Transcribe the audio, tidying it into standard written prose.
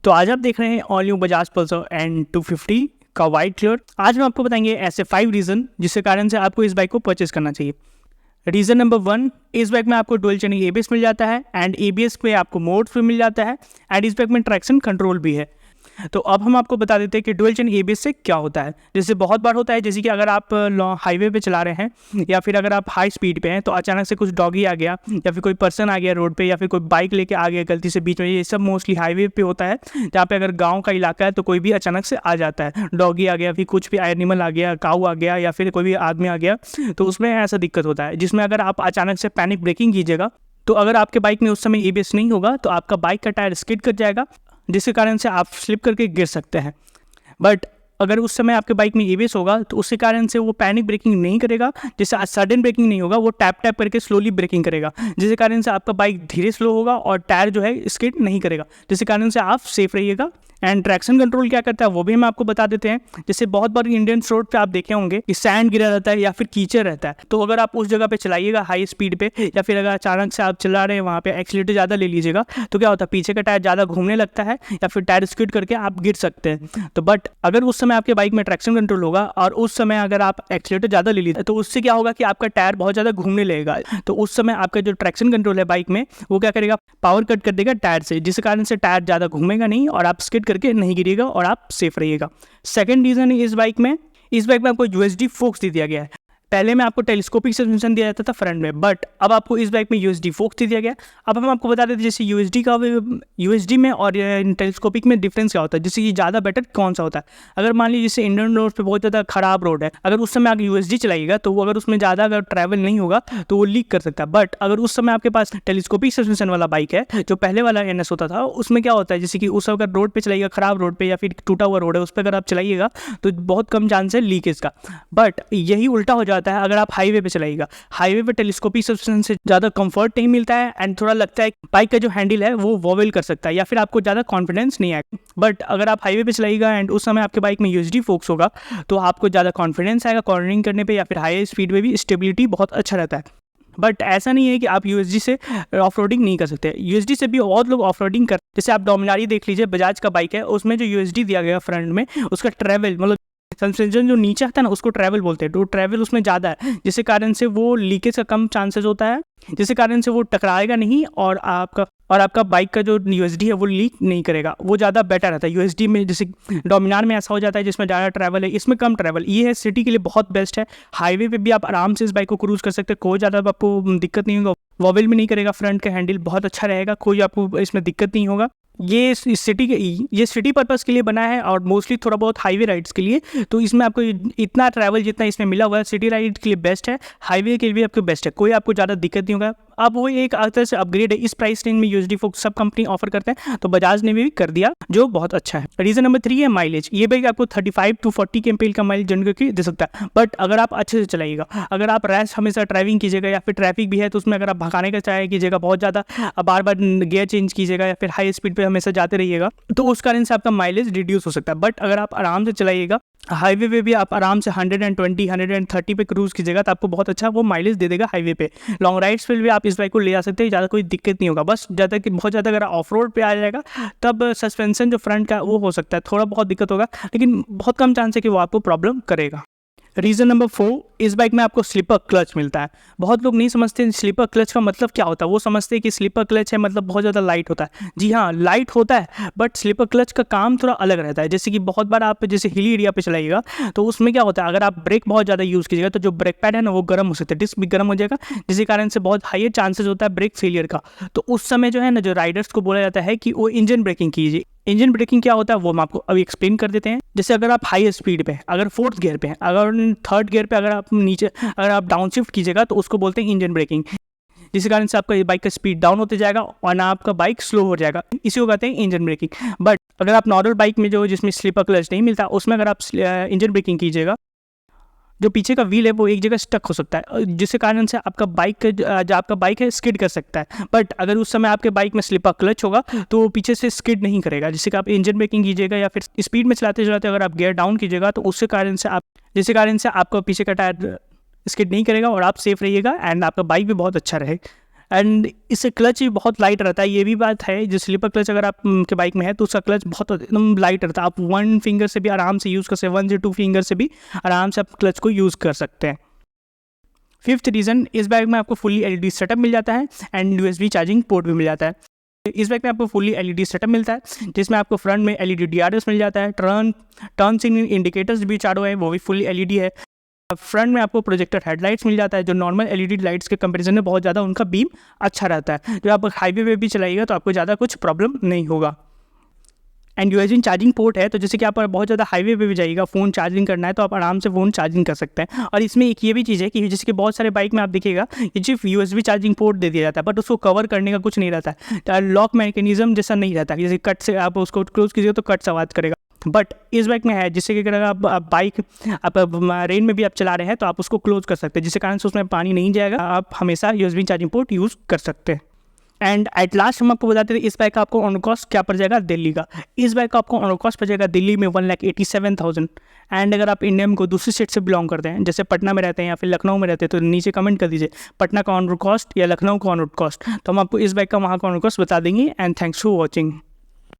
तो आज आप देख रहे हैं all new Bajaj Pulsar N250 का वाइट कलर। आज हम आपको बताएंगे ऐसे 5 रीज़न जिसके कारण से आपको इस बाइक को परचेस करना चाहिए। रीज़न नंबर 1, इस बाइक में आपको डुअल चैनल ABS मिल जाता है एंड ABS पे आपको मोड्स भी मिल जाता है एंड इस बाइक में ट्रैक्शन कंट्रोल भी है। तो अब हम आपको बता देते हैं कि डुअल चैनल ABS से क्या होता है। जैसे बहुत बार होता है, जैसे कि अगर आप हाईवे पे चला रहे हैं या फिर अगर आप हाई स्पीड पे हैं तो अचानक से कुछ डॉगी आ गया या फिर कोई पर्सन आ गया रोड पे या फिर कोई बाइक लेके आ गया गलती से बीच में। ये सब मोस्टली हाईवे पे होता है, जहाँ पे अगर गाँव का इलाका है तो कोई भी अचानक से आ जाता है, डॉगी आ गया, फिर कुछ भी एनिमल आ गया, काऊ आ गया या फिर कोई भी आदमी आ गया, तो उसमें ऐसा दिक्कत होता है जिसमें अगर आप अचानक से पैनिक ब्रेकिंग कीजिएगा तो अगर आपके बाइक में उस समय ABS नहीं होगा तो आपका बाइक का टायर स्किड कर जाएगा, जिसके कारण से आप स्लिप करके गिर सकते हैं। बट अगर उस समय आपके बाइक में ABS होगा तो उसके कारण से वो पैनिक ब्रेकिंग नहीं करेगा, जैसे सडन ब्रेकिंग नहीं होगा, वो टैप टैप करके स्लोली ब्रेकिंग करेगा, जिसके कारण से आपका बाइक धीरे स्लो होगा और टायर जो है स्किड नहीं करेगा, जिसके कारण से आप सेफ रहिएगा। एंड ट्रैक्शन कंट्रोल क्या करता है वो भी हम आपको बता देते हैं। जैसे बहुत बार इंडियन रोड पे आप देखे होंगे कि सैंड गिरा रहता है या फिर कीचड़ रहता है, तो अगर आप उस जगह पे चलाइएगा हाई स्पीड पे या फिर अगर अचानक से आप चला रहे हैं वहाँ पे एक्सीलेटर ज़्यादा ले लीजिएगा तो क्या होता है, पीछे का टायर ज़्यादा घूमने लगता है या फिर टायर स्किड करके आप गिर सकते हैं। तो बट अगर उस समय आपके बाइक में ट्रैक्शन कंट्रोल होगा और उस समय अगर आप एक्सीलेटर ज़्यादा ले लीजिए तो उससे क्या होगा कि आपका टायर बहुत ज़्यादा घूमने लगेगा, तो उस समय आपका जो ट्रैक्शन कंट्रोल है बाइक में वो क्या करेगा, पावर कट कर देगा टायर से, जिस कारण से टायर ज़्यादा घूमेगा नहीं और आप स्किड करके नहीं गिरिएगा और आप सेफ रहिएगा। सेकंड रीजन है इस बाइक में आपको USD फोक्स दे दिया गया है। पहले में आपको टेलीस्कोपिक सस्पेंशन दिया जाता था फ्रंट में, बट अब आपको इस बाइक में USD फोक्स दे दिया गया। अब हम आपको बता देते हैं जैसे USD में और टेलीस्कोपिक में डिफरेंस क्या होता है, जैसे कि ज़्यादा बेटर कौन सा होता है। अगर मान लीजिए जैसे इंडियन रोड पे बहुत ज़्यादा खराब रोड है, अगर उस समय आप USD चलाइएगा तो वो अगर उसमें ज़्यादा अगर ट्रैवल नहीं होगा तो वो लीक कर सकता है। बट अगर उस समय आपके पास टेलीस्कोपिक सस्पेंशन वाला बाइक है, जो पहले वाला NS होता था, उसमें क्या होता है जैसे कि उस अगर रोड पर चलाइएगा, खराब रोड पर या फिर टूटा हुआ रोड है उस पर अगर आप चलाइएगा तो बहुत कम चांस है लीकेज का। बट यही उल्टा हो जाता है अगर आप हाईवे पे चलाइएगा। हाईवे पे टेलीस्कोपिक सस्पेंशन से ज़्यादा कंफर्ट नहीं मिलता है एंड थोड़ा लगता है बाइक का जो हैंडल है वो वॉवेल कर सकता है या फिर आपको ज़्यादा कॉन्फिडेंस नहीं आएगा। बट अगर आप हाईवे पे चलाइएगा एंड उस समय आपके बाइक में USD फोक्स होगा तो आपको ज़्यादा कॉन्फिडेंस आएगा कॉर्नरिंग करने पे या फिर हाई स्पीड में भी स्टेबिलिटी बहुत अच्छा रहता है। बट ऐसा नहीं है कि आप USD से ऑफ रोडिंग नहीं कर सकते, USD से भी बहुत लोग ऑफ रोडिंग कर। जैसे आप डोमिनारी देख लीजिए, बजाज का बाइक है, उसमें जो USD दिया गया फ्रंट में उसका ट्रेवल मतलब सस्पेंशन जो नीचे आता है ना उसको ट्रैवल बोलते हैं, तो ट्रैवल उसमें ज़्यादा है, जिसके कारण से वो लीकेज का कम चांसेस होता है, जिसके कारण से वो टकराएगा नहीं और आपका बाइक का जो USD है वो लीक नहीं करेगा, वो ज़्यादा बेटर रहता है। USD में जैसे डोमिनार में ऐसा हो जाता है जिसमें ज़्यादा ट्रैवल है, इसमें कम ट्रैवल। ये है सिटी के लिए बहुत बेस्ट है, हाईवे पे भी आप आराम से इस बाइक को क्रूज कर सकते हैं, कोई ज़्यादा आपको दिक्कत नहीं होगा, वॉवेल भी नहीं करेगा, फ्रंट का हैंडल बहुत अच्छा रहेगा, कोई आपको इसमें दिक्कत नहीं होगा। ये सिटी पर्पस के लिए बना है और मोस्टली थोड़ा बहुत हाईवे राइड्स के लिए, तो इसमें आपको इतना ट्रैवल जितना इसमें मिला हुआ है सिटी राइड के लिए बेस्ट है, हाईवे के लिए भी आपको बेस्ट है, कोई आपको ज़्यादा दिक्कत नहीं होगा। अब वो एक तरह से अपग्रेड है, इस प्राइस रेंज में USD फोक्स सब कंपनी ऑफर करते हैं, तो बजाज ने भी कर दिया जो बहुत अच्छा है। रीजन नंबर 3 है माइलेज। ये बाइक आपको 35 to 40 kmpl का माइलेज जनरेट करके दे सकता है, बट अगर आप अच्छे से चलाइएगा, अगर आप रैश हमेशा ड्राइविंग कीजिएगा या फिर ट्रैफिक भी है तो उसमें अगर आप भगाने का ट्राई कीजिएगा, बहुत ज़्यादा बार बार गियर चेंज कीजिएगा या फिर हाई स्पीड पर हमेशा जाते रहिएगा तो उस कारण से आपका माइलेज रिड्यूस हो सकता है। बट अगर आप आराम से चलाइएगा, हाईवे पे भी आप आराम से 120 130 पे क्रूज कीजिएगा तो आपको बहुत अच्छा वो माइलेज दे देगा हाईवे पे। लॉन्ग राइड्स पे भी आप इस बाइक को ले जा सकते हैं, ज़्यादा कोई दिक्कत नहीं होगा। बस ज़्यादा कि बहुत ज़्यादा अगर ऑफ रोड पे आ जाएगा तब सस्पेंशन जो फ्रंट का वो हो सकता है, थोड़ा बहुत दिक्कत होगा, लेकिन बहुत कम चांस है कि वो आपको प्रॉब्लम करेगा। रीज़न नंबर 4, इस बाइक में आपको स्लीपर क्लच मिलता है। बहुत लोग नहीं समझते स्लीपर क्लच का मतलब क्या होता है, वो समझते हैं कि स्लीपर क्लच है मतलब बहुत ज़्यादा लाइट होता है। जी हाँ, लाइट होता है, बट स्लीपर क्लच का काम थोड़ा अलग रहता है। जैसे कि बहुत बार आप जैसे हिली एरिया पे चलाइएगा तो उसमें क्या होता है, अगर आप ब्रेक बहुत ज़्यादा यूज़ कीजिएगा तो जो ब्रेक पैड है ना वो गर्म हो सकता है, डिस्क भी गर्म हो जाएगा, जिसके कारण से बहुत हाई चांसेस होता है ब्रेक फेलियर का। तो उस समय जो है ना, जो राइडर्स को बोला जाता है कि वो इंजन ब्रेकिंग कीजिए। इंजन ब्रेकिंग क्या होता है वो हम आपको अभी एक्सप्लेन कर देते हैं। जैसे अगर आप हाई स्पीड पे, अगर 4th गियर पे हैं, अगर 3rd गियर पे अगर आप डाउन शिफ्ट कीजिएगा तो उसको बोलते हैं इंजन ब्रेकिंग, जिसके कारण से आपका बाइक का स्पीड डाउन होते जाएगा और ना आपका बाइक स्लो हो जाएगा, इसी को कहते हैं इंजन ब्रेकिंग। बट अगर आप नॉर्मल बाइक में जो जिसमें स्लीपर क्लच नहीं मिलता उसमें अगर आप इंजन ब्रेकिंग कीजिएगा, जो पीछे का व्हील है वो एक जगह स्टक हो सकता है, जिसके कारण से आपका बाइक है स्किड कर सकता है। बट अगर उस समय आपके बाइक में स्लीपर क्लच होगा तो वो पीछे से स्किड नहीं करेगा, जिससे कि आप इंजन ब्रेकिंग कीजिएगा या फिर स्पीड में चलाते चलाते अगर आप गियर डाउन कीजिएगा तो उसके कारण से आपका पीछे का टायर स्किड नहीं करेगा और आप सेफ रहिएगा एंड आपका बाइक भी बहुत अच्छा रहे। एंड इससे क्लच भी बहुत लाइट रहता है। ये भी बात है, जो स्लीपर क्लच अगर आप के बाइक में है तो उसका क्लच बहुत एकदम लाइट रहता है। आप 1 फिंगर से भी आराम से यूज़ कर सकते हैं, 1 से 2 फिंगर से भी आराम से आप क्लच को यूज़ कर सकते हैं। फिफ्थ रीज़न, इस बाइक में आपको फुल्ली LED सेटअप मिल जाता है एंड USB चार्जिंग पोर्ट भी मिल जाता है। इस बाइक में आपको फुल्ली LED सेटअप मिलता है, जिसमें आपको फ्रंट में LED DRS मिल जाता है। टर्न सिग्नल इंडिकेटर्स भी चारों है, वो भी फुल्ली LED है। फ्रंट में आपको प्रोजेक्टर हेडलाइट्स मिल जाता है, जो नॉर्मल LED लाइट्स के कंपैरिजन में बहुत ज़्यादा उनका बीम अच्छा रहता है। जो आप हाईवे पे भी चलाइएगा तो आपको ज़्यादा कुछ प्रॉब्लम नहीं होगा। एंड USB चार्जिंग पोर्ट है, तो जैसे कि आप बहुत ज़्यादा हाईवे पे भी जाइएगा, फ़ोन चार्जिंग करना है तो आप आराम से फ़ोन चार्जिंग कर सकते हैं। और इसमें एक ये भी चीज़ है कि जैसे कि बहुत सारे बाइक में आप देखिएगा कि सिर्फ USB चार्जिंग पोर्ट दे दिया जाता है, बट उसको कवर करने का कुछ नहीं रहता है। तो लॉक मैकेनिज्म जैसा नहीं रहता, जैसे कट से आप उसको क्लोज कीजिएगा तो कट से आवाज़ करेगा, बट इस बाइक में है जिससे कि अगर आप बाइक आप रेन में भी आप चला रहे हैं तो आप उसको क्लोज कर सकते हैं, जिसके कारण से उसमें पानी नहीं जाएगा। आप हमेशा USB चार्जिंग पोर्ट यूज़ कर सकते हैं। एंड एट लास्ट हम आपको बताते थे इस बाइक का आपको ऑन कॉस्ट क्या पड़ जाएगा दिल्ली का। इस बाइक का आपको ऑन कॉस्ट पड़ जाएगा दिल्ली में 1,87,000। एंड अगर आप इंडिया में कोई दूसरी स्टेट से बिलोंग करते हैं, जैसे पटना में रहते हैं या फिर लखनऊ में रहते हैं, तो नीचे कमेंट कर दीजिए पटना का ऑन रोड कॉस्ट या लखनऊ का ऑन रोड कॉस्ट, तो हम आपको इस बाइक का वहाँ का ऑन रोड कॉस्ट बता देंगे। And thanks for watching.